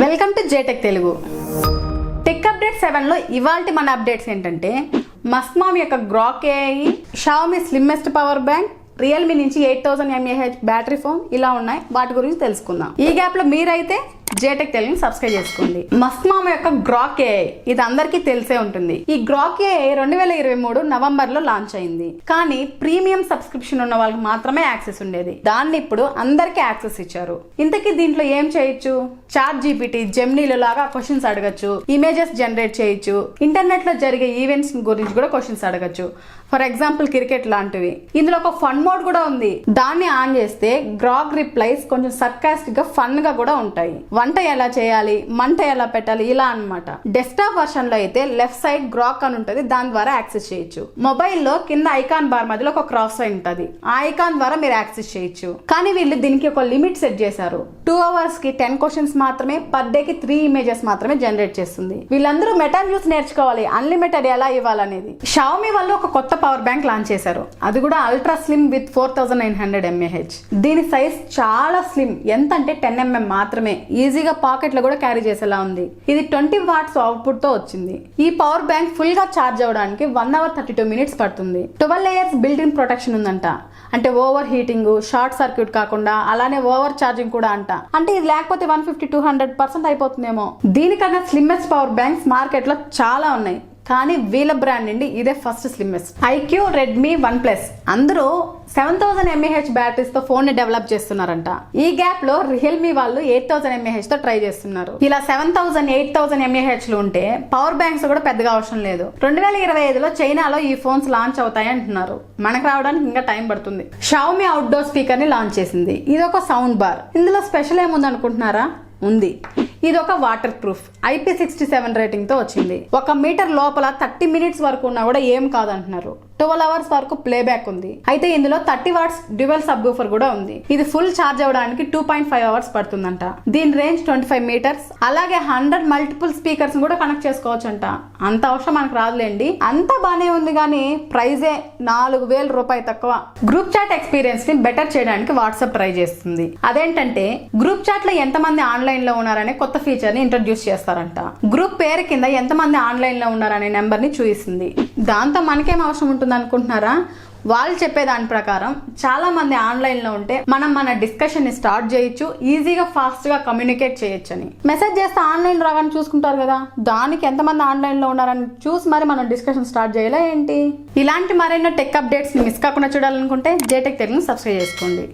Welcome to JTech Telugu. Tech update 7 లో ఇవాల్టి మన అప్డేట్స్ ఏంటంటే మస్క్మామ్ యొక్క Grok AI, Xiaomi slimmest power bank, Realme నుంచి 8000 mAh బ్యాటరీ ఫోన్ ఇలా ఉన్నాయి. వాటి గురించి తెలుసుకుందాం. ఈ గ్యాప్ లో మీరైతే జేటెక్ తెలుగుని సబ్స్క్రైబ్ చేసుకోండి. మస్క్మామ్ యొక్క గ్రాక్ AI ఇది అందరికీ తెలిసే ఉంటుంది. ఈ గ్రాక్ AI 2023 నవంబర్ లో లాంచ్ అయింది. కానీ ప్రీమియం సబ్స్క్రిప్షన్ ఉన్న వాళ్ళకి మాత్రమే యాక్సెస్ ఉండేది. దాన్ని ఇప్పుడు అందరికీ యాక్సెస్ ఇచ్చారు. ఇంతకీ దీంట్లో ఏం చేయొచ్చు? చాట్ జీపీటీ, జెమినీలో లాగా క్వశ్చన్స్ అడగచ్చు, ఇమేజెస్ జనరేట్ చేయొచ్చు, ఇంటర్నెట్ లో జరిగే ఈవెంట్స్ గురించి కూడా క్వశ్చన్స్ అడగచ్చు. ఫర్ ఎగ్జాంపుల్ క్రికెట్ లాంటివి. ఇందులో ఒక ఫన్ మోడ్ కూడా ఉంది. దాన్ని ఆన్ చేస్తే గ్రాక్ రిప్లైస్ కొంచెం సర్కాస్టిక్ గా ఫన్ గా కూడా ఉంటాయి. వంట ఎలా చేయాలి, మంట ఎలా పెట్టాలి ఇలా అన్నమాట. డెస్క్టాప్ వర్షన్ లో అయితే లెఫ్ట్ సైడ్ గ్రాక్ అని ఉంటుంది, దాని ద్వారా యాక్సెస్ చేయొచ్చు. మొబైల్లో కింద ఐకాన్ బార్ మధ్యలో ఒక క్రాస్ సైన్ ఉంటుంది, ఆ ఐకాన్ ద్వారా మీరు యాక్సెస్ చేయొచ్చు. కానీ వీళ్ళు దీనికి ఒక లిమిట్ సెట్ చేశారు. 2 hours కి 10 క్వశ్చన్స్ మాత్రమే, పర్ డే కి 3 ఇమేజెస్ మాత్రమే జనరేట్ చేస్తుంది. వీళ్ళందరూ మెటా న్యూస్ నేర్చుకోవాలి, అన్లిమిటెడ్ ఎలా ఇవ్వాలనేది. షావోమి వాళ్ళు ఒక కొత్త పవర్ బ్యాంక్ లాంచ్ చేశారు. అది కూడా అల్ట్రా స్లిమ్ విత్ 4900 mAh. దీని సైజ్ చాలా స్లిమ్, ఎంత అంటే 10 mm మాత్రమే. ఈజీగా పాకెట్ లో కూడా క్యారీ చేసేలా ఉంది. ఇది 20 watts అవుట్పుట్ తో వచ్చింది. ఈ పవర్ బ్యాంక్ ఫుల్ గా ఛార్జ్ అవ్వడానికి 1 hour 32 minutes పడుతుంది. 12 layers బిల్ట్ ఇన్ ప్రొటెక్షన్ ఉందంట. అంటే ఓవర్ హీటింగ్, షార్ట్ సర్క్యూట్ కాకుండా అలానే ఓవర్ ఛార్జింగ్ కూడా అంట. అంటే ఇది లేకపోతే 150-200% అయిపోతుందేమో. దీనికన్నా స్లిమ్మెస్ట్ పవర్ బ్యాంక్స్ మార్కెట్ లో చాలా ఉన్నాయి, కానీ వీళ్ళ బ్రాండ్ నుండి ఇదే first slimmest. IQOO, Redmi, OnePlus అందరూ 7000 mAh బ్యాటరీస్ తో ఫోన్ ని డెవలప్ చేస్తున్నారంట. ఈ గ్యాప్ లో రియల్మీ వాళ్ళు 8000 mAh తో ట్రై చేస్తున్నారు. ఇలా 7000, 8000 mAh ఉంటే పవర్ బ్యాంక్స్ కూడా పెద్దగా అవసరం లేదు. 2025లో చైనాలో ఈ ఫోన్స్ లాంచ్ అవుతాయి అంటున్నారు. మనకు రావడానికి ఇంకా టైం పడుతుంది. షావోమి అవుట్డోర్ స్పీకర్ ని లాంచ్ చేసింది. ఇది ఒక సౌండ్ బార్. ఇందులో స్పెషల్ ఏముంది అనుకుంటున్నారా? ఉంది. ఇది ఒక వాటర్ ప్రూఫ్, IP67 రేటింగ్ తో వచ్చింది. 1 మీటర్ లోపల 30 minutes వరకు ఉన్నా కూడా ఏం కాదంటున్నారు. 12 hours వరకు ప్లేబ్యాక్ ఉంది. అయితే ఇందులో 30 watts డ్యూయల్ సబ్వూఫర్ కూడా ఉంది. ఇది ఫుల్ ఛార్జ్ అవ్వడానికి 2.5 hours పడుతుందంట. దీని రేంజ్ 25 meters. అలాగే 100 మల్టిపుల్ స్పీకర్స్ కూడా కనెక్ట్ చేసుకోవచ్చు అంట. అంత అవసరం మనకు రాదులేండి. అంత బానే ఉంది, కానీ ప్రైజే 4000 రూపాయలు తక్కువ. గ్రూప్ చాట్ ఎక్స్పీరియన్స్ ని బెటర్ చేయడానికి వాట్సాప్ ట్రై చేస్తుంది. అదేంటంటే గ్రూప్ చాట్ లో ఎంతమంది ఆన్లైన్ లో ఉన్నారనే కొత్త ఫీచర్ ని ఇంట్రడ్యూస్ చేస్తారంట. గ్రూప్ పేరు కింద ఎంతమంది ఆన్లైన్ లో ఉన్నారనే నెంబర్ ని చూపిస్తుంది. దాంతో మనకేం అవసరం ఉంటుంది అనుకుంటున్నారా? వాళ్ళు చెప్పే దాని ప్రకారం చాలా మంది ఆన్లైన్ లో ఉంటే మనం మన డిస్కషన్ ని స్టార్ట్ చేయొచ్చు, ఈజీగా ఫాస్ట్ గా కమ్యూనికేట్ చేయొచ్చు అని. మెసేజ్ చేస్తే ఆన్లైన్ రాగానే చూసుకుంటారు కదా, దానికి ఎంతమంది ఆన్లైన్ లో ఉన్నారని చూసి మరి మనం డిస్కషన్ స్టార్ట్ చేయాలా ఏంటి? ఇలాంటి మరెన్నో టెక్ అప్డేట్స్ ని మిస్ కాకుండా చూడాలనుకుంటే జేటెక్ తెలుగుని సబ్స్క్రైబ్ చేసుకోండి.